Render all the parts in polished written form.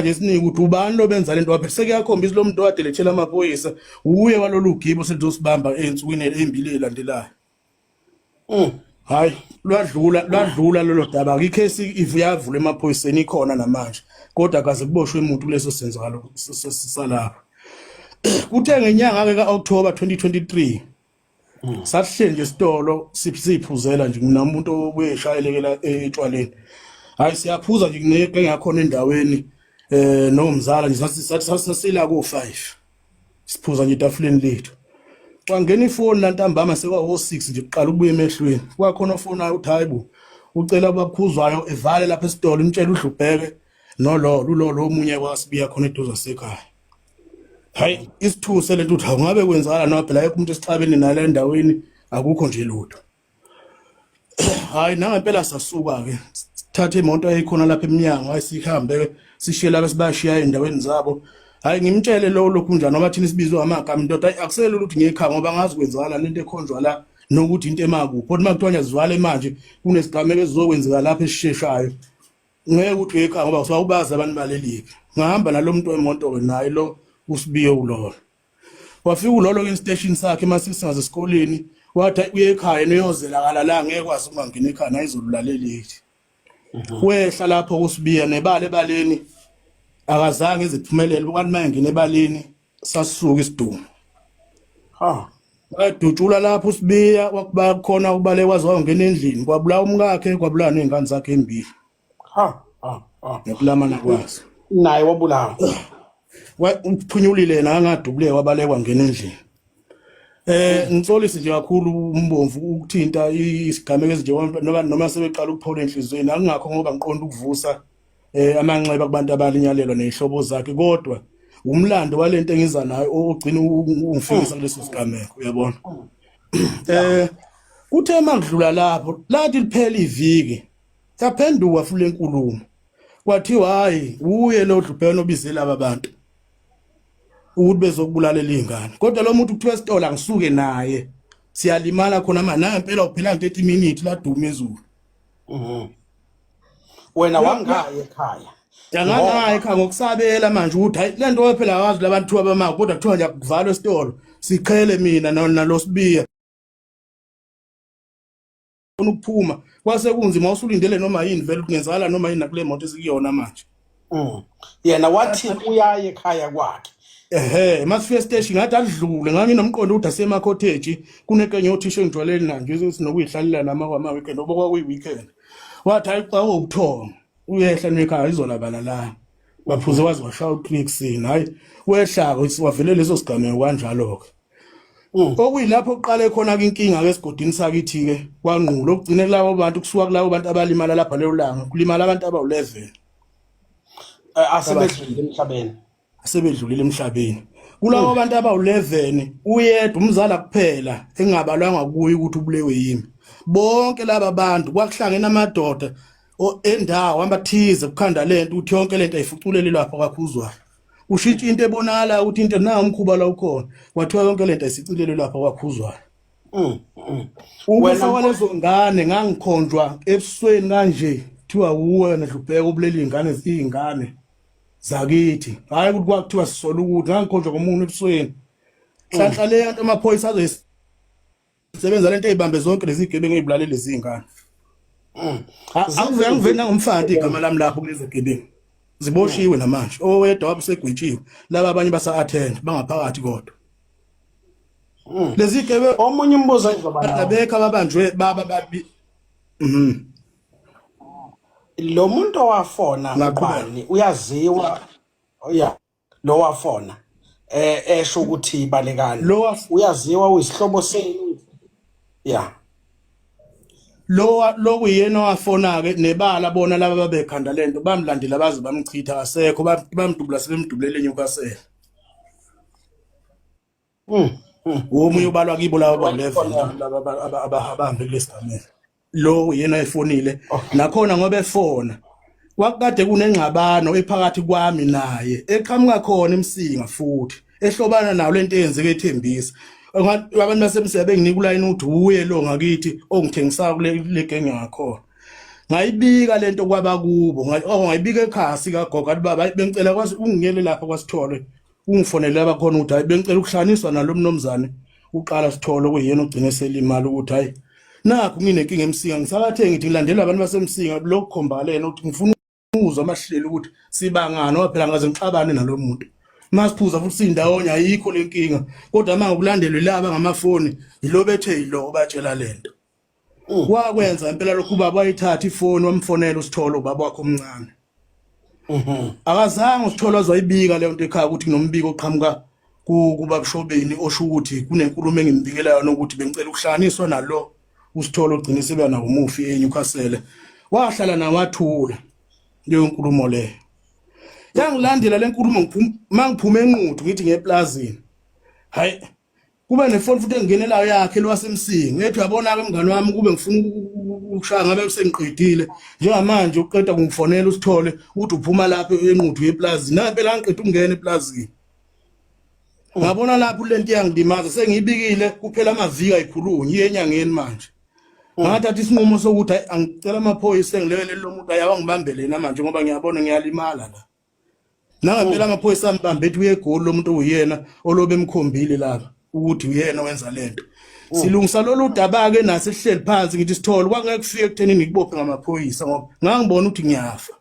nje siningi ukuthi ubani lo benza lento waphe sekuyakhombisa lo muntu wadelethela amaphoyisa uye walolu gibo selizosibamba ensukwini embili elandelayo. Hayi lwadlula lolo daba ikhesi ivuyavula emaphoyiseni ikhona namanje kodwa akaze kuboshwe umuntu leso senzakalo salapha. Kuthe ngenyanga ke kaOctober 2023 sahle nje isitolo siphuzela nje mina umuntu obuyeshayelekela etshwaleni. Hayi siyaphuza nje kuneke ngakhona endaweni nomzala nje sasila ko5 siphuza nje etafuleni lethu. Wangena ifoni lantambama sekwa o6 nje kuqala ukubuya emehlweni kwakhona ofona uthi hayibo ucela abaphuzwayo evale lapha esitolo imtshela uDlubheke lo omunye kwasibiya khona eduze sekhaya. Hayi isithuse lento uthi awungabe kwenzala no phela yekho umuntu esixabeni nala endaweni akukho nje lutho. Hayi nangempela sasuka ke thatha imoto eyikhona lapha eminyango ayisihambe sishiye lapha sibashiya endaweni zabo. Hayi ngimtshele lo lokhu njani ngoba thina sibizwe amagama indoda akusele ukuthi ngekhaya ngoba ngazi kwenzakala lento ekhonjwa la nokuthi into emakuphi kodwa makuthiwa zivale manje kunesigameko esizokwenzeka lapha esisheshayo ngeke ukuthi ngekhaya ngoba usawubaza abantu baleliphi ngahamba nalomuntu wemoto ke naye lo usibiye ulolo wafika ulolo ke station sakhe masisingaze esikoleni wathi uye ekhaya neyozela la ngeke kwazi ukungena ekhaya nayizolulalela wehla lapho kusibiya nebale baleni akazange eziphumelele ukwathi mayengena ebaleni sasuka isidumo. Wadutshula lapho usibiya wakuba khona ubale kwaziwa ungena endlini kwabula umkakhe kwabula nezingane zakhe embili. Nekulamana kwazi naye wabulawa uphunyulile nangadubule wabalekwa ngena endlini. Ngitsolisi nje kakhulu umbomvu ukuthinta isigameko ezinje noma sebeqala ukuphola enhlizweni akungakho ngoba ngiqonda ukuvusa amanxeba kubantu abalinyalelwa nezihlobo zakhe kodwa umlando walento engiza nayo ogcina ungifikisa kuleso sigameko uyabona. Kuthe mangidlula lapho lathi liphela iviki saphenduka futhi lenkulumo kwathiwa hayi uye lo Dlubheke nobizela abantu ukuthi bezokubulalela izingane kodwa lo muntu kuthiwa esitolo angisuke naye siyalimala khona manje nampela uphela 30 minutes la duma ezulu. Wena wangaye ekhaya Yangana ekhaya ngokusabela manje ukuthi hayi lento waphela akazi labantu abama kodwa kuthiwa nje akuvalwe esitolo siqhele mina nalosibiya ukuphuma kwase kunzima usulindele noma yini vele kungenzakala noma yini nakule moto esikuyona manje. Yena wathi uyaye ekhaya kwakhe masifika station ngathi adlule nganginomqondo ukuthi asema cottage kunekenye othisho ngijwaleni nanje sinokuyihlalela nama weekend obokwa kuyi weekend wathi hayi xa ukuthonga uyehla nekhaya izolabala la baphuze wazi washaya uTrixin hayi wehlaka wavele leso sigameko kanjalo ke okuyilapho oqale khona ke inkinga ke esigodini sakithi ke kwanqulo ukugcine labo bantu kusuka kulabo bantu abalimala lapha leyo langa kulimala abantu abawu11 asebedlulile emhlabeni kulabo bantu abawu11 uyedwa umzala kuphela engabalwanga kuye ukuthi ubulewe yimi bonke laba bantu kwakuhlangena amadoda endawo abathize kukhanda lento uthi yonke lento ayifuculele lapha kwakhuzwayo ushintsha into ebonakala ukuthi into na umkhuba la ukhona kwathiwa yonke lento ayisicilele lapha kwakhuzwayo. Wena walezo ngane ngangikhonjwa ebusweni kanje thiwa uwe naDlubheke ubulele izingane zakithi hayi ukuthi kwakuthiwa sisola ukuthi ngangikhonjwa komuntu ebusweni hlanhla le yanto amaphoyisa azosebenza lento ezibambe zonke lezi gebengu ezibulalele lezi zingane. Angivena ngomfana igama lami lapho kulezi gebengu ziboshiwe namanje owedwa wabusegwitshiwe laba abanye basa attend bangaphakathi kodwa lezi gebe omunye umbuzo izoba abekho ababanjwe baba babi. Lo muntu owafona ngubani uyaziwa lo wafona esho ukuthi balekani lo uyaziwa uyisihlobo senu lo kuyena wafona ke nebala bona laba babekhanda lento bamlandela baze bamchitha asekho bamdubula sebemdubulele enyukasela. Omunye ubalwa kibo laba ba11 abahambe kulesigameko lo yena efonile nakhona ngoba efona kwakade kunengxabano ephakathi kwami naye eqhamuka khona emsinga futhi ehlobana nawo lento eyenzeke ethembisa abantu basemsebe nginika ulayini uthi uye lo ngakithi ongithengisa kule genge ngakhona ngayibika lento kwaba kubo ngayibika ekhaya sikagogo athi baba bengicela kwazi ungiyele lapha kwaSithole ungifonele abakhona ukuthi hayi bengicela ukuhlanganiswa nalo mnomzane uqala Sithole kuyena ogcine selimali ukuthi hayi nakho nginenkinga eMsinga ngisakathe ngithi ngilandela abantu baseMsinga lokukhomba lena ukuthi ngifuna ukuzwa amahlelo ukuthi sibangana ngoba phela ngaze ngixabane nalomuntu masiphuza futhi indawonye ayikho lenkinga kodwa manje ukulandelwe laba ngamafoni yilobethe yilo batshela lento wakwenza impela lokhu baba wayithatha ifoni wamfonela uSithole ubaba wakhe omncane akazange uSithole azoyibika le nto ekhaya ukuthi kunombiko oqhamuka kubabshobeni osho ukuthi kunenkulumo engimbikela yona ukuthi bengicela ukuhlanganiswa nalo uSithole ogcina sebe na umufi eNewcastle wahlala nawathula leyo nkulumo le yangilandela le nkulumo mangiphuma enquthu ngithi ngeplazini hayi kube nefoni futhi engingenelayo yakhe lwasemsingi ngithi yabona ke mngani wami kube ngifuna ukushaya ngabe sengiqedile njengamanje uqeda kungifonela uSithole uthi uphuma lapha enquthu yeplazini na phela ngiqeda ukungena eplazini ngabona lapho lento yangidimaza sengiyibikile kuphela amaviki ayikhulunyi yenyangeni manje ngathatha isinqumo sokuthi angicela amaphoyisa engilele lo muntu ayawangibambelena manje ngoba ngiyabona ngiyalimala la nangempela amaphoyisa ambambe ethi uyegoli lo muntu uyena olobe emkhombile lapha ukuthi uyena wenza lento silungisa lolu daba ke nase sihleli phansi ngithi Sithole kwangeke kufike ekutheni ngikubophe ngamaphoyisa ngoba ngangibona ukuthi ngiyafa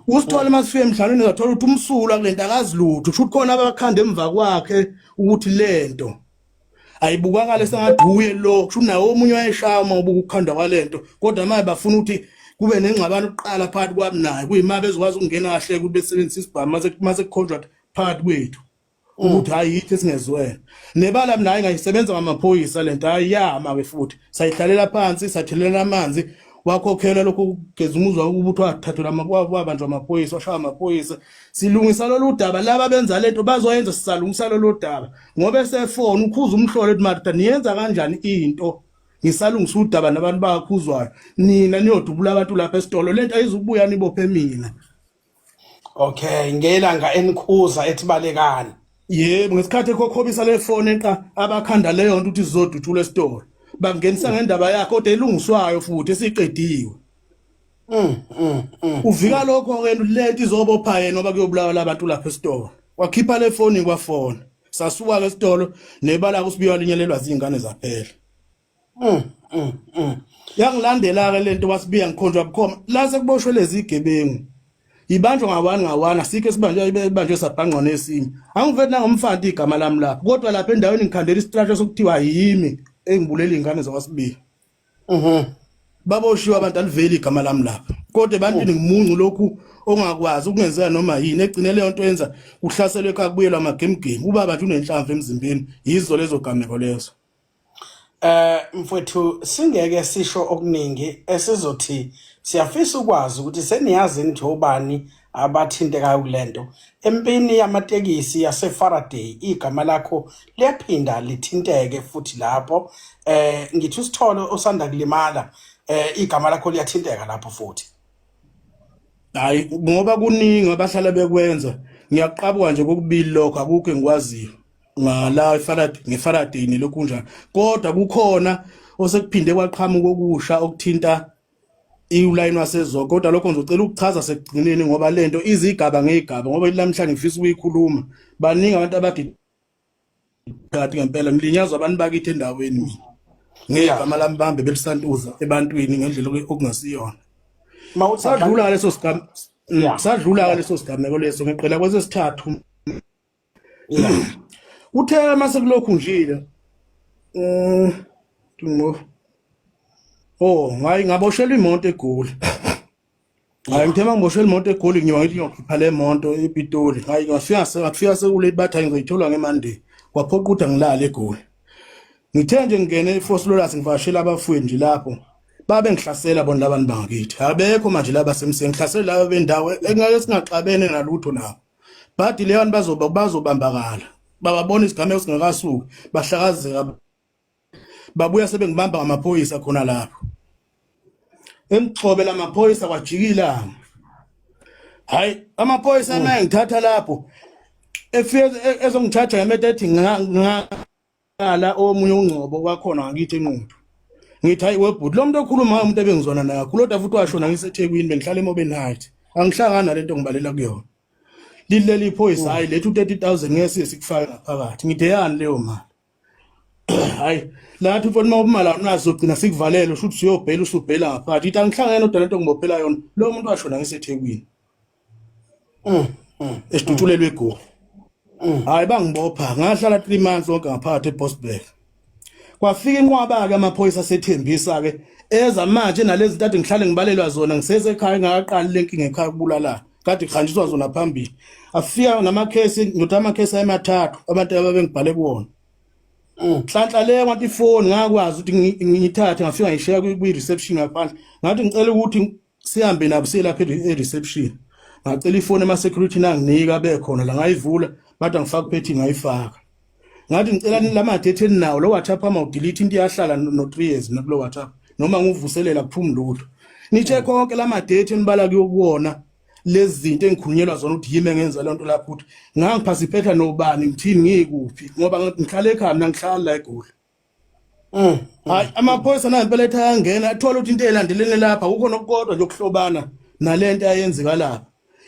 uSithole masifike emhlalweni zathola ukuthi umsula kulento akazilutho kusho ukuthi khona abakhanda emva kwakhe ukuthi lento ayibukakala sengaduye lo kusho nawo omunye wayeshaya ngoba ukukhanda kwalento kodwa manje bafuna ukuthi kube nengxabano uqala phakathi kwami naye kuyima bezokwazi ukungena kahle ukuthi besebenzisa isibhamu mase contract phakathi kwethu ukuthi hayi yithi singezwena nebala mina ngayisebenza ngamaphoyisa lento ayiyama ke futhi sayihlalela phansi sathelela amanzi wakhokhela lokho kugeza umuzwa ukuthi wathathelwa wabanjwa amaphoyisa washaya amaphoyisa silungisa lolu daba laba benza lento bazoyenza sisalungisa lolu daba ngoba esefona ukhuza umhlolo ethi Martha niyenza kanjani into ngisalungisa udaba nabantu bakhuzwayo nina niyodubula abantu lapha eSithole lento ayizubuya nibophe mina okay ngelanga enikhuza ethibalekana yebo ngesikhathi ekokhobisa le phone eqa abakhanda leyo nto ukuthi sizoduthula eSithole bangenisa ngendaba yakhe kodwa elungiswayo futhi esiqediwe uvika lokho ke lento izobopha yena ngoba kuyobulawa labantu lapha eSithole wakhipha le phone kwafona sasuka ke eSithole nebala kusibiwa linyelelwa izingane zaphela yangilandela ke lento wasibiya ngikhonjwa bukhoma la sekuboshwe lezi igebengu ibanjwa ngawana sikhe sibanjwe sabhangqa nesinye angiveti nangomfanti igama lami lapho kodwa lapha endaweni ngikhandela istrategy sokuthiwa yimi engibulela ingane zakwasibiya baboshiwa abantu aliveli igama lami lapha kodwa ebantwini ngimuncu lokhu ongakwazi ukungenzeka noma yini egcine leyo nto yenza kuhlaselwe ekhaya kubuyelwa amagemgemi ubaba nje unenhlamvu emzimbeni yizo lezo gameko lezo mfowethu singeke sisho okuningi esizothi siyafisa ukwazi ukuthi seniyazi nje obani abathintekayo kulento empini yamatekisi yaseFaraday igama lakho liyaphinda lithinteke futhi lapho ngithi uSithole osanda kulimala igama lakho liyathinteka lapho futhi hayi ngoba kuningi abahlala bekwenza ngiyaqhabuka nje kokubili lokho akukho engikwaziyo ngala ngeFaraday nelokhu njalo kodwa kukhona osekuphinde kwaqhamuka okusha okuthinta iuline wasezoko kodwa lokho ngizocela ukuchaza sekugcineni ngoba lento izigaba ngegaba ngoba lamhlanje ngifisa ukuyikhuluma baningi abantu abathi kanti ngempela ngilinyazwa abantu bakithi endaweni mina ngegama lami bambe belisantuza ebantwini ngendlela okungasiyona mawusadlula ngaleso sigaba sadlula ngaleso sigameko leso ngiqela kwesesithathu uthe mase kulokhu njile ngayi ngaboshela imoto eGoli hayi ngithe mangiboshela imoto eGoli ngiyoba ngithi ngiyokhipha le moto ePitoli hayi ngafika sekule batha ngizoyithola ngeMonday kwaphoqa ukuthi ngilale eGoli ngithe nje ngene eForce Lawrence ngivashela abafundi nje lapho babe ngihlasela bona labantu bangakithi abekho manje laba semseni ngihlasela laba bendawo engeke singaxabene nalutho nabo but leyo abantu bazobambakala bababona isigameko singakasuki bahlakazeka babuya sebengibamba ngamaphoyisa khona lapho emxhobela amaphoyisa kwajikila hayi amaphoyisa manje ngithatha lapho efike ezongithatha ngemethi ethi ngala omunye ungcobo kwakhona ngakithi enquthu ngithi hayi webhuti lo muntu okhuluma ngayo umuntu ebengizwana naye kakhulu kodwa futhi washona ngiseThekwini bengihlala eMoben Heights angihlangana nalento ngibalela kuyona lileli iphoyisa hayi lethu 30,000 ngeke sikufake ngaphakathi ngithe yani leyo mali hayi lathi mfowethu mawumala unazo gcina sikuvalele usho ukuthi uyobhela usubhela ngaphakathi ithi angihlangane nodwa lento ngibophela yona lo muntu washona ngiseThekwini esitutulelwe eGoli hayi bangibopha ngahlala 3 months wonke ngaphakathi eBosberg kwafika inqwaba ke amaphoyisa asethembisa ke eza manje nalezi zintathu ngihlale ngibalelwa zona ngisesekhaya ngaqala lenkinga ekhaya kubulala kade khanjiswa zona phambili afika namakhesi ngiyothi amakhesi amathathu abantu ababengibhale kuwona hlanhla le kwathi ifoni ngakwazi ukuthi ngithathe ngafika ngishaya kwi reception ngaphandle ngathi ngicela ukuthi sihambe nabo selapha e-reception ngacela ifoni ema security nanginika bekhona la ngayivula bathi angifaka kuphethi ngayifaka ngathi ngicela lama date nawo lo WhatsApp ama udelete into yahlala no 3 years nakulo WhatsApp noma ngivuselela kuphuma lutho niche konke lama date enibala kuwona lezi zinto engikhulunyelwa zona ukuthi yime ngenza le nto lapho ukuthi ngangiphasiphetha nobani ngithini ngikuphi ngoba ngihlala ekhaya mina ngihlala la eGoli hayi amaphoyisa nampela ethi ayangena athola ukuthi into elandelene lapha ukho nokukodwa nje okuhlobana nalento ayenzeka lapha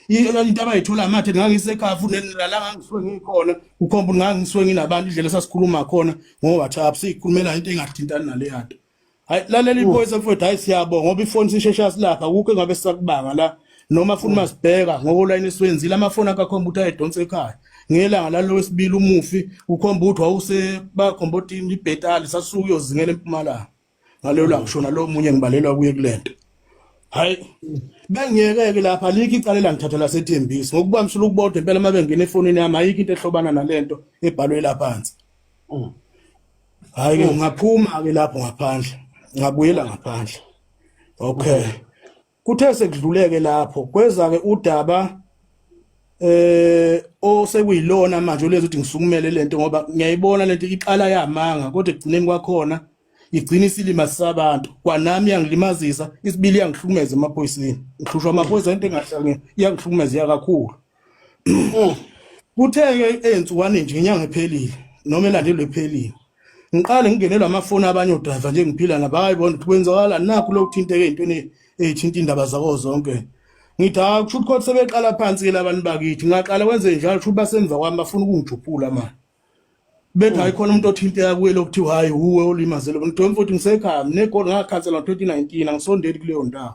into abayithola amathe ngangisekhaya futhi la ngangisuke ngikhona ukhomba ngangisuke nginabantu indlela sasikhuluma khona ngo WhatsApp sikhulumela into engathintani nale yanto hayi lalela iphoyisa mfowethu hayi siyabonga ngoba ifoni sishesha silapha ukho engabe sakubanga la noma futhi masibheka ngokuline siwenzile amafoni akakhomba ukuthi ayedonse ekhaya ngelanga lalo wesibili umufi ukhomba ukuthi wawuse bakhomba ukuthi ibhetali sasuke uyozingela eMpumalanga ngalo la kushona lo munye ngibalelwa kuye kulento hayi bengiyeke lapha likho icala langithatha laseThembisa ngokubamisela ukubodwa impela mabengena efonini yami ayikho into ehlobana nalento ebhalwe lapha phansi hayi ke ngaphuma ke lapho ngaphandle ngabuyela ngaphandle okay kuthe sekudluleke lapho kweza ke udaba osekuyilona manje olezi ukuthi ngisukumele lento ngoba ngiyayibona lento iqala yamanga kodwa egcineni kwakhona igcina isilima sabantu kwanami yangilimazisa isibili yangihlukumeza emaphoyiseni ngihlushwa amaphoyisa into engahlangene yangihlukumeza kakhulu kuthe ke ensukwani nje inyanga ephelile noma elandelwe ephelile ngiqale ngingenelwa amafoni abanye odriver nje ngiphila nabayibona ukuthi kwenzakala nakho lokuthinteke into ethinta indaba zako zonke ngithi akusho ukuthi sebeqala phansi ke labantu bakithi ngaqala kwenze njalo ukuthi basemva kwami bafuna ukungijuphula manje bethi ayikhona umuntu othinteka kuye lokuthi hayi uwe olimazele umuntu mfowethu ngisekhaya negoli ngakhansela ngo2019 angisondeli kuleyo ndawo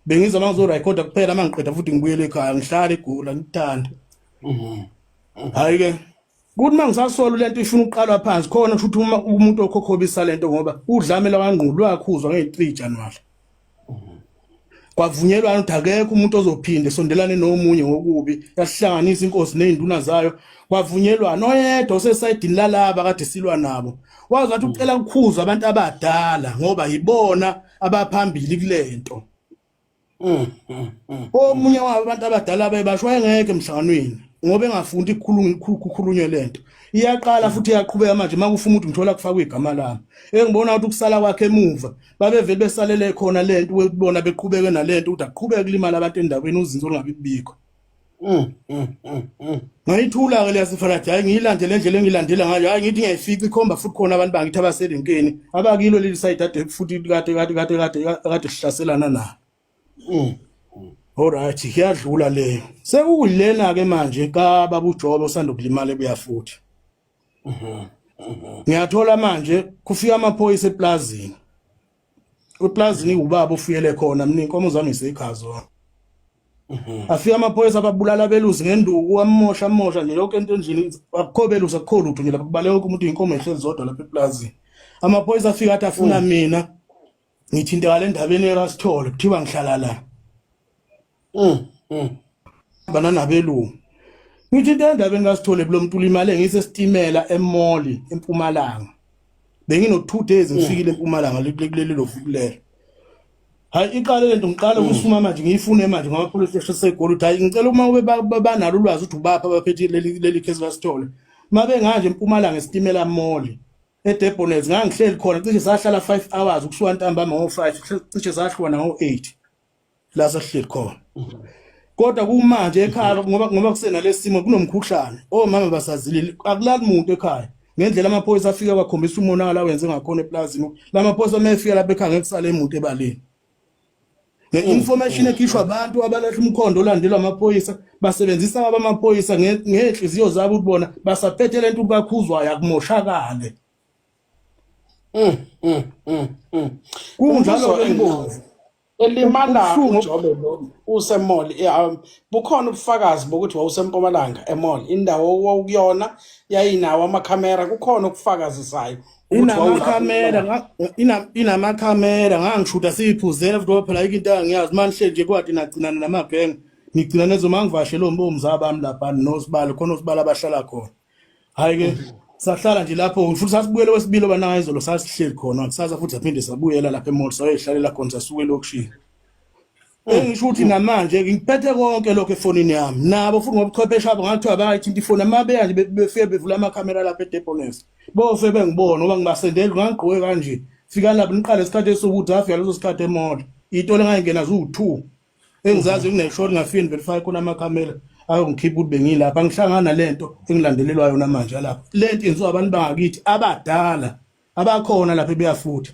bengiza mangizo recorda kuphela mangiqeda futhi ngibuyele ekhaya ngihlala eGoli ngithanda hayi ke kuthi mangisasola lento ifuna uqalwa phansi khona ukuthi umuntu okhokhobisa lento ngoba udlamela kangqulu wakhuzwa nge3 January kwavunyelwana ukuthi akekho umuntu ozophinde sondelane nomunye ngokubi yasihlanganisa inkosi nezinduna zayo kwavunyelwana oyedwa osesayidini lalaba kade silwa nabo wazi wathi ucela ukukhuza abantu abadala ngoba yibona abaphambili kulento omunye wabo abantu abadala bebasho wayengeke emhlanganweni ngoba engafundi ukukhulunywa lento iyaqala futhi iyaqhubeka manje makufuna ukuthi ngithola kufakwe igama lami engibona ukuthi ukusala kwakhe emuva babevele besalele khona lento ubona beqhubeke nalento ukuthi aqhubeke kulimala abantu endaweni uzinzo lingabi bikho ngayithula ke leyasifarathi hayi ngiyilandele endlela engilandela ngayo hayi ngithi ngiyayifica ikhomba futhi khona abantu bangithi abaselenkeni abakilo leli side ade futhi kade sihlaselana na alright kuyadlula leyo sekuyilena ke manje ka baba uJobe osanda kulimala ebuya futhi ngiyathola manje kufika amaphoyisa eplazini eplazini ubaba ofuyele khona mina inkomo zami ngisekhazo afika amaphoyisa ababulala belusi ngenduku amosha nje yonke into endlini akukho belusi akukho lutho nje lapha kubale wonke umuntu inkomo ehlezi zodwa lapha eplazini amaphoyisa afika athi afuna mina ngithinteka le ndabeni eRasithole kuthiwa ngihlala la banana belungu ngithi into endabeni kaSithole lo muntu ulimale ngisestimela eMoli eMpumalanga bengino 2 days ngifikile eMpumalanga likuleli lovukulelo hayi iqale lento ngiqala ukusuma manje ngiyifune manje ngamapolice station seGoli uthi hayi ngicela uma ube banalo ulwazi ukuthi ubapha abaphethe leli case kaSithole mabe nganje eMpumalanga estimela eMoli eDebonets ngangihleli khona cishe sahlala 5 hours ukusuka ntambama ngo5 cishe sahlwa na ngo8 la sahleli khona kodwa kumanje ekhaya ngoba kusena lesimo kunomkhuhlane omama basazilile akulali umuntu ekhaya ngendlela amaphoyisa afika bakhombisa umonakalo awenze ngakhona eplazini lamaphoyisa mayefika lapha ekhange kusale imoto ebaleni nge-information ekhishwa abantu abalahla umkhondo olandelwa amaphoyisa basebenzisa abamaphoyisa ngenhliziyo zabo ukubona basaphethe lento bakhuzwayo akumoshakale kunjalo ke ngibonga elimala uJobe lo usemall bukhona ubufakazi bokuthi wawusempumalanga emall indawo owukuyona yayinawo amakhamera kukhona ukufakazisayo inamakhamera ngangishuta siyiphuzela futhi phela into angiyazi manje nje kwathi nagcinana namabhenge ngigcina nezo mangivashela ombomza abami lapha nosibalo khona osibalo abahlala khona hayi ke sahlala nje lapho futhi sasibuyele wesibilo bana izolo sasihleli khona kusasa futhi aphinde sabuyela lapha emall sayihlalela khona sasuke lokushini ngisho ukuthi namanje ngiphethe konke lokho efonini yami nabo futhi ngobuchwepheshe abo ngathi abayithinta ifoni amabeya nje befike bevula amakhamera lapha edepones bofe bengibona ngoba ngibasendela ngangigqoke kanje fika lapho niqale isikhathi esokuthi afika leso sikhathi emall itole ngayingena zu2 engizazi kuneshot ngafini verify khona amakhamera ayongikhipha ukuthi bengilapha ngihlangana lento engilandelelwayo namanje lapha lento yenziwa abantu bangakithi abadala abakhona lapha beyafutha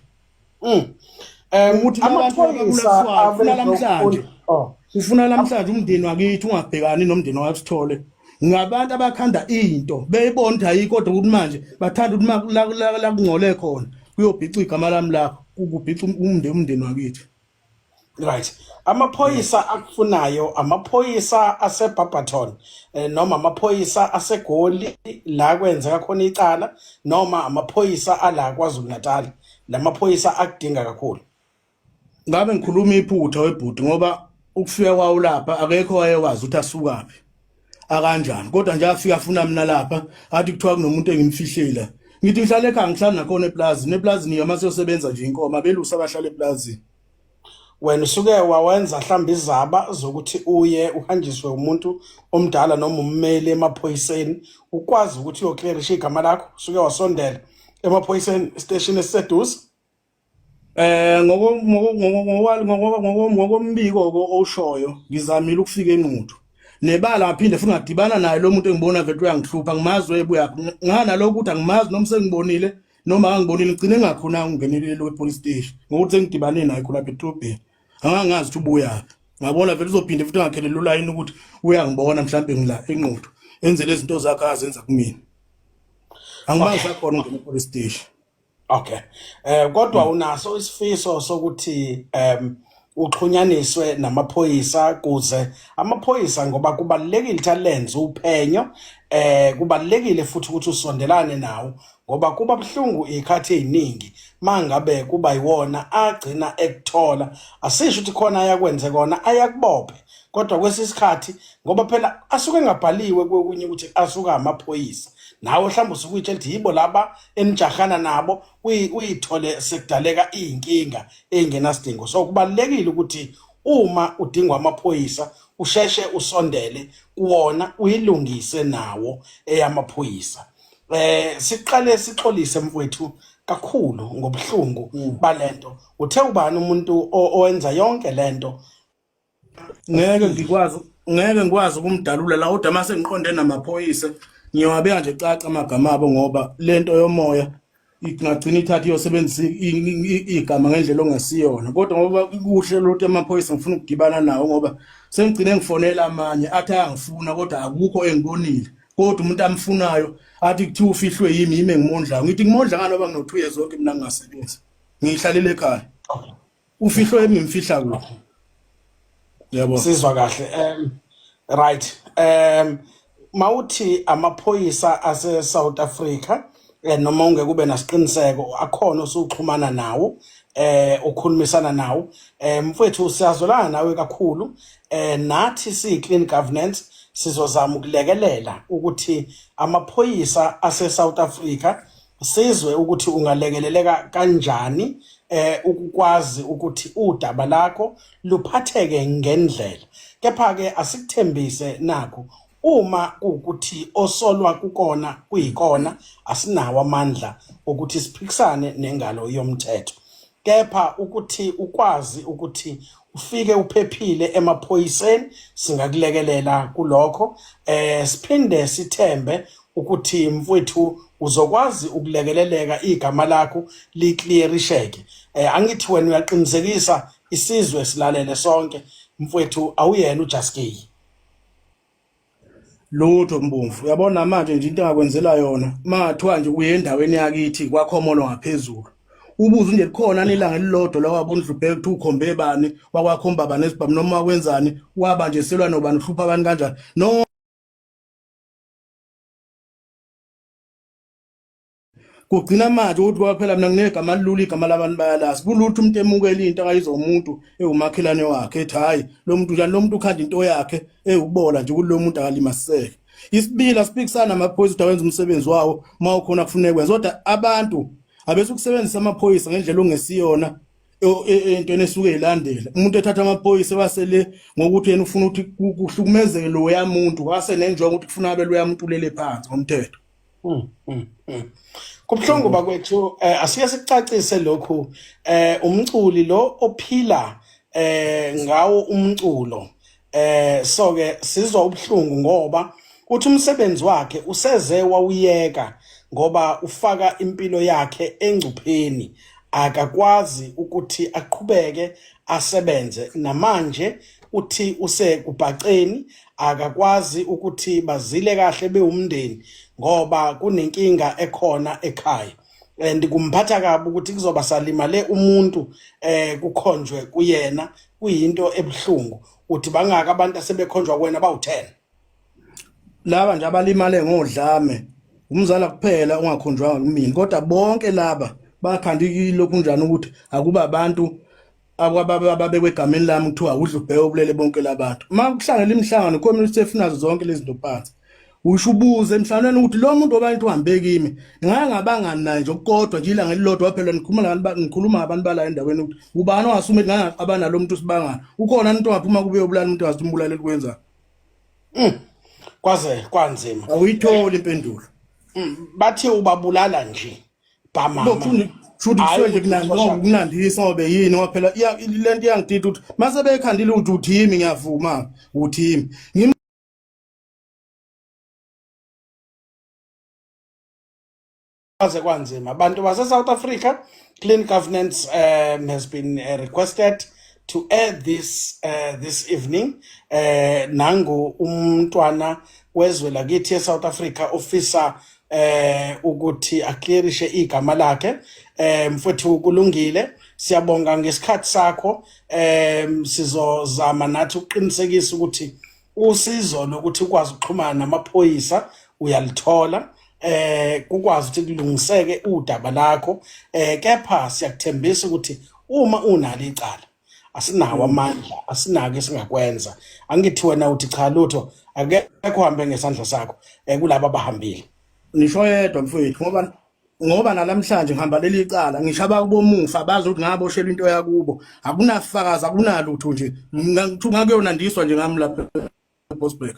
ukuthi amaphoyisa afuna namhlanje ufuna namhlanje umndeni wakithi ungabhekani nomndeni waSithole ngabantu abakhanda into beyibona ukuthi ayikho kodwa ukuthi manje bathanda ukuthi la kungcole khona kuyobhica igama lami lapho ukubhica umndeni wakithi right amaphoyisa akufunayo amaphoyisa aseBarberton noma amaphoyisa aseGoli la kwenzeka khona icala noma amaphoyisa ala KwaZulu-Natal lamaphoyisa akudinga kakhulu ngabe ngikhuluma iphutha webhuti ngoba ukufika kwawo lapha akekho wayekwazi ukuthi asukaphi akanjani kodwa nje afika afuna mina lapha athi kuthiwa kunomuntu engimfihlela ngithi ngihlale ekhaya ngihlala nakhona eplazini yama siyosebenza nje inkomo abelusa abahlala eplazini wena usuke wawenza mhlawumbe izaba zokuthi uye uhanjiswe umuntu omdala noma ummeli emaphoyiseni ukwazi ukuthi uyoclearisha igama lakho usuke wasondela emaphoyiseni station esiseduze ngokombiko oshoyo ngizamile ukufika enquthu nebala ngaphinde futhi ngadibana naye lo muntu engibona vele uyangihlupha ngimazwe ebuya ngana lokho ukuthi angimazi noma sengibonile noma angibonile ngicine ngakhona ungenelele lo police station ngokuthi sengidibane naye khona ePetrovia angangazi ukuthi ubuya ngabona vele uzophinde futhi ngakhelela ulayini ukuthi uyangibona mhlambe ngila enquthu enze lezi zinto zakhe azenza kumina angimazi khona ungena epolice station okay kodwa unaso isifiso sokuthi uxhunyaniswe namaphoyisa kuze amaphoyisa ngoba kubalekile talents uphenyo kubalekile futhi ukuthi usondelane nawo ngoba kuba buhlungu ikhathi eziningi mangabe kuba yiwona agcina ekuthola asisho ukuthi khona ayakwenze kona ayakubophe kodwa kwesisikhathi ngoba phela asuke ngabhaliwe kwekunye ukuthi asuka amaphoyisa nawe mhlawumbe usukuyitshela ukuthi yibo laba enijahana nabo uyithole sekudaleka inkinga engenasidingo so kubalekile ukuthi uma udingwa amaphoyisa usheshe usondele kuwona uyilungise nawo eyamaphoyisa siqale sixolise mfowethu kakhulu ngobuhlungu balento uthe ubani umuntu owenza yonke lento ngeke ngikwazi ukumdalula la kodwa mase ngiqonde namaphoyisa ngiyawabeka nje caca amagama abo ngoba lento yomoya ingagcina ithatha iyosebenzisa igama ngendlela ongasiyona kodwa ngoba kuhle lothi amaphoyisa ngifuna ukudibana nawo ngoba sengigcine ngifonela amanye athi ayangifuna kodwa akukho engibonile kodwa umuntu amfunayo athi kuthi ufihlwe yimi engimondla ngithi ngimondla ngani ngoba ngino2 years zonke mina ngingasebenzi ngihlalele ekhaya ufihlwe yimi ngimfihla kulo yabo sizwa kahle right mawuthi amaphoyisa ase South Africa noma ungeke kube nasiqiniseko akhona osuxhumana nawo ukhulumisana nawo mfowethu siyazolana nawe kakhulu nathi siyi-clean governance sizozama ukulekelela ukuthi amaphoyisa ase South Africa sizwe ukuthi ungalekeleleka kanjani ukukwazi ukuthi udaba lakho luphatheke ngendlela kepha ke asikuthembise nakho uma ukuthi osolwa kukona kuyikona asinawo amandla ukuthi siphikisane nengalo yomthetho kepha ukuthi ukwazi ukuthi ufike uphephile emaphoyiseni singakulekelela kulokho siphinde sithembe ukuthi mfowethu uzokwazi ukulekeleleka igama lakho liclearisheke. Angithi wena uyaqinisekisa isizwe silalele sonke mfowethu awuyena uJaskey. Lutho Mbumvu uyabona manje nje into engakwenzela yona mathiwa nje uye endaweni yakithi kwakhomolo ngaphezulu ubuze nje likhona nilanga elilodwa la wabona uDlubhek kuthi ukhombe bani wakwakhomba bani esibhamu noma kwenzani waba nje selwa nobani uhlupha abantu kanjani no kugcina manje ukuthi kwaphela mina nginegama lilula igama labantu bayalazi kulutho umuntu emukela into akayizomuntu ewumakhelane wakhe ethi hayi lo muntu njani lo muntu ukhanda into yakhe ukubola nje kulo muntu akalimaseke isibila sipikisana amaphoyisa ukuthi awenza umsebenzi wawo mawukhona kufuneka kwenza kodwa abantu abese ukusebenzisa amaphoyisa ngendlela ongesiyona entweni esuke ilandela umuntu ethatha amaphoyisa basele ngokuthi yena ufuna ukuthi kuhlukumezeke lo yamuntu wase nenjongo ukuthi kufuna abe lo yamuntu lele phansi ngomthetho. Kubhlungu bakwethu asike sicacise lokhu umculi lo ophila ngawo umculo so ke sizwa ubhlungu ngoba uthi umsebenzi wakhe useze wawuyeka ngoba ufaka impilo yakhe engcupheni akakwazi ukuthi aqhubeke asebenze namanje uthi usekubhaceni akakwazi ukuthi bazile kahle beumndeni ngoba kunenkinga ekhona ekhaya and kumphatha kabi ukuthi kuzoba salimale umuntu kukhonjwe kuyena kuyinto ebhlungu uthi bangaka abantu asebekhonjwa kwena bawu10 laba nje abalimale ngodlame umzala kuphela ungakhonjwanga kumina kodwa bonke laba bakhandikile lokunjani ukuthi akuba abantu ababekwe egameni lami kuthiwa uDlubhek obulele bonke labantu makuhlangela imihlangano community efunazo zonke lezi zinto phansi usho ubuze emhlanganweni ukuthi lo muntu obantu uhambe kimi ngangabangani naye nje kodwa nje ilanga elilodwa phela ngikhuluma abantu bala endaweni ukuthi ubani ongasume ngangabana lo muntu sibangana ukhona umuntu ongaphuma kube yobulala umuntu azimbulaleli kwenza kwaze kwanzima awuyitholi impendulo bathi ubabulala nje bamama should kuswenje kunandisa ngobe yini ngoba phela lento iyangidida ukuthi mase bekhandile ukuthi uthimi ngiyavuma uthimi kwaze kwanzima abantu base South Africa clean governance has been requested to air this this evening nangu umntwana wezwe lakithi eSouth Africa officer ukuthi aclearishe igama lakhe mfowethu kulungile siyabonga ngesikhathi sakho sizozama nathi ukuqinisekisa ukuthi usizo lokuthi ukwazi ukuxhumana namaphoyisa uyalithola kukwazi ukuthi kulungiseke udaba lakho kepha siyakuthembisa ukuthi uma unalo icala asinawo amandla asinake singakwenza angithi wena uthi cha lutho akekho uhambe ngesandla sakho kulabo abahambile nisho yedwa mfowethu ngoba nalamhlanje ngihamba leli icala ngishaba kubomufa bazi ukuthi ngaboshela into yakubo akunafakazi akunalutho nje ngithu ngakuyonandiswa nje ngami lapha eBosberg.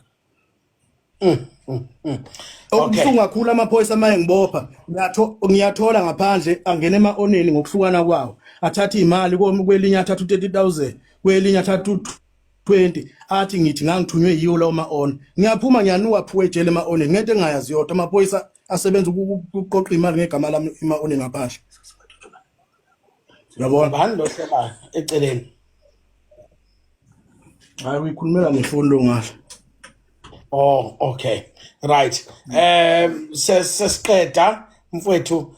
Okuhlungu kakhulu amaphoyisa maye ngibopha ngiyathola ngaphandle angena ema-oneni ngokuhlukana kwawo athatha imali kwelinye athatha u30,000 kwelinye athatha u20 athi ngithi ngangithunywe yiwo lawo ma-on ngiyaphuma ngiyanuka phuwe ejele ema-oneni ngento engayazi yodwa amaphoyisa asebenza ukuqoqa imali ngegama lami ema-oneni ngaphandle. Yabona bani lo hlelayo eceleni hayi uyikhulumela ngefoni lo ngahle. Oh okay right sesiqeda mfowethu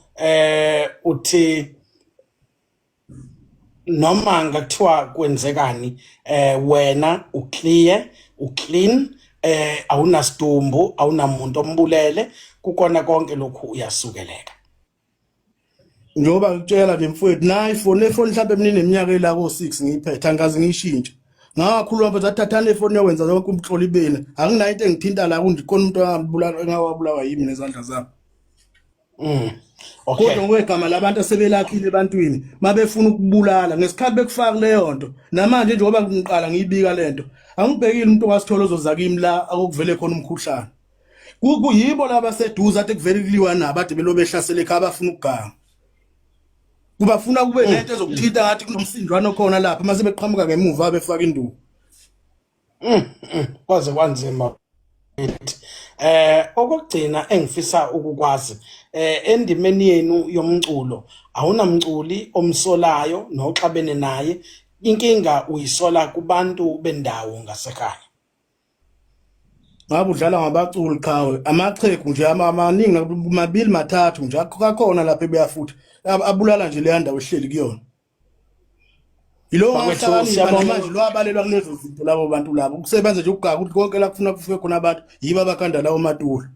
uthi noma ngakuthiwa kwenzekani wena uclean awunasidumbu awunamuntu ombulele kukona konke lokhu uyasukeleka njoba ngitshela nje mfowethu na iphone mhlawumbe mnineminyaka ela ko6 ngiyiphethe angazi ngiyishintshe ngakhuluma manje athathana ifoni yokwenza zonke umhloli bene anginayo into engithinta la kundikhona umuntu angabulala engawabulawa yimi nezandla zabo. Okay kodwa ngokwegama labantu asebelakhile ebantwini mabefuna ukubulala ngesikhathi bekufaka leyo nto namanje njengoba ngiqala ngiyibika lento angibhekile umuntu wasithola ozoza kimi la akuvele khona umkhuhlane kuyibo laba seduza athi kuvele kuliwa nabo ade belobe behlasela ekhaya bafuna ukuganga kubafuna kube lento ezokuthinta ngathi kunomsindwana khona lapha mase beqhamuka ngemuva befaka induku kwaze kwanzima Okugcina engifisa ukukwazi endimeni yenu yomculo awunamculi omsolayo noxabene naye, inkinga uyisola kubantu bendawo ngasekhaya. Ngabe udlala ngabaculi qhawe amachegu nje amaningi mabili mathathu nje akakhona lapha ebuyafuthi abulala nje le ndawo ehleli kuyona. Yilo ngahlakanipha manje lo abalelwa kulezo zinto labo bantu labo ukusebenza nje ukugaga ukuthi konke la kufuna kufike khona abantu yiba abakhanda lawo matula.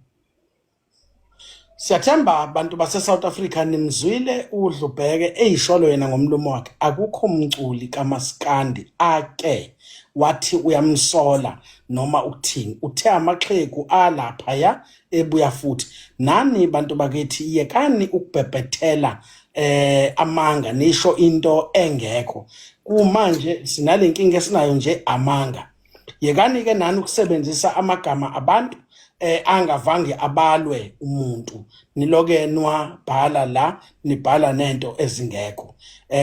Siyathemba abantu base-South Africa nimzwile uDlubheke eyisholo yena ngomlomo wakhe. Akukho umculi kaMaskandi ake wathi uyamsola noma ukuthini. Uthe amaxhegu alaphaya ebuya futhi. Nani bantu bakithi yekani ukubhebhethela amanga nisho into engekho. Kumanje sinale nkinga esinayo nje amanga. Yekani ke nani ukusebenzisa amagama abantu angavange abalwe umuntu. Niloke nwabhala la nibhala nento ezingekho.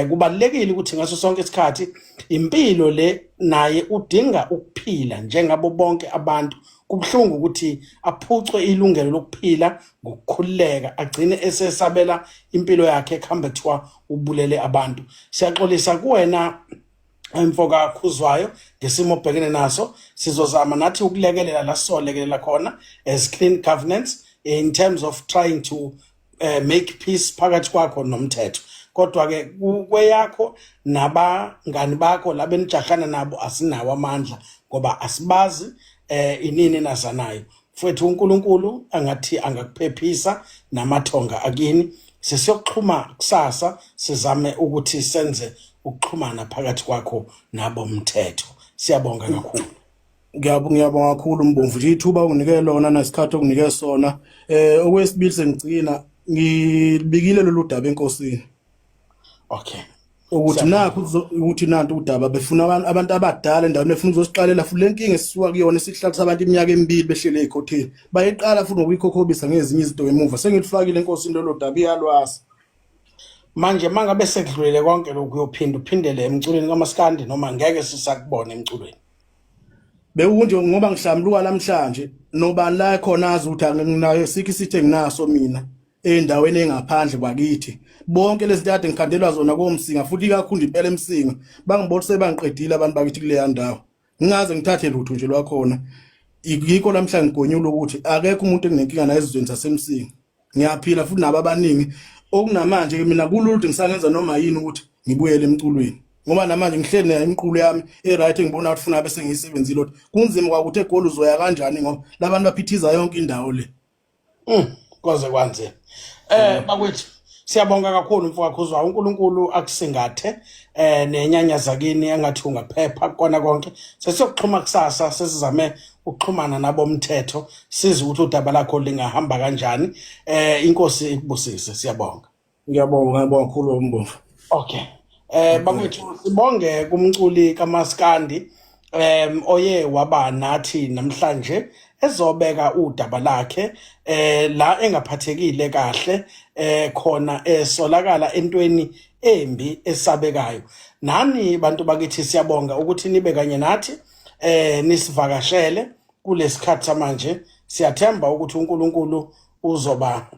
Kubalekile ukuthi ngaso sonke isikhathi impilo le naye udinga ukuphila njengabo bonke abantu. Kubhlungu ukuthi aphucwe ilungelo lokuphila ngokukhuleka agcine esesabela impilo yakhe ekhambe kuthiwa ubulele abantu. Siyaxolisa kuwena Mfoka Khuzwayo ngesimo obhekene naso. Sizozama nathi ukulekelela la solekelela khona as Clean Governance in terms of trying to make peace phakathi kwakho nomthetho. Kodwa ke kweyakho nabangani bakho labenijahana nabo asinawo amandla ngoba asibazi inini nazanayo. Mfowethu uNkulunkulu angathi angakuphephisa namathonga akini. Sesiyoxhuma kusasa sizame ukuthi senze ukuxhumana phakathi kwakho nabo umthetho. Siyabonga kakhulu. Ngiyabonga kakhulu Mbomvu nje ithuba unginike lona nasikhathi okunike sona. Okwesibili sengigcina ngibikile lolu daba enkosini. Okay. Ukuthi nakho ukuthi nantu udaba befuna abantu abadala endaweni befuna uzosiqalela futhi lenkinga esisuka kuyona esihlakisa abantu iminyaka emibili behlele ekhotheni. Bayiqala futhi ngokuyikhokhobisa ngezinye izinto emuva. Sengilifakile enkosini lolu daba iyalwasa. Manje mangabe sekudlulile konke lokhu uyophinda uphindele emculweni kaMaskandi noma ngeke sisakubona emculweni. Bekunje ngoba ngihlamluka namhlanje nobani la khona azi ukuthi anginayo sikhi sithe nginaso mina endaweni engaphandle kwakithi. Bonke lezi zinto ngikhandelwa zona komsinga futhi kakhulu impela emsinga bangibona sebangiqedile abantu bakithi kule ndawo. Ngingaze ngithathe lutho nje lwakhona. Yikho namhlanje ngigonyula ukuthi akekho umuntu enginenkinga naye ezweni zasemsinga. Ngiyaphila futhi nabo abaningi. Okunamanje ke mina kululudwe ngisangenza noma yini ukuthi ngibuyele emculweni. Ngoba namanje ngihleli nayo imqulo yami eright engibona ukuthi funa bese ngiyisebenzile lot. Kunzima kwakuthi egoli uzoya kanjani ngoba labantu baphithiza yonke indawo le. Koze kwanze. Bakwethu siyabonga kakhulu Mfoka Khuzwayo. uNkulunkulu akusingathe nenyanya zakini engathi ungaphepha kona konke. Sesiyokuxhuma kusasa sesizame ukuxhumana nabo umthetho size ukuthi udaba lakho lingahamba kanjani. Inkosi ikubusise. Siyabonga. Ngiyabonga kakhulu Mbomvu. Okay. Bakwethu sibonge kumculi kaMaskandi oye waba nathi namhlanje ezobeka udaba lakhe la engaphathekile kahle khona esolakala entweni embi esabekayo. Nani bantu bakithi siyabonga ukuthi nibe kanye nathi nisivakashele kulesikhathi samanje. Siyathemba ukuthi uNkulunkulu uzoba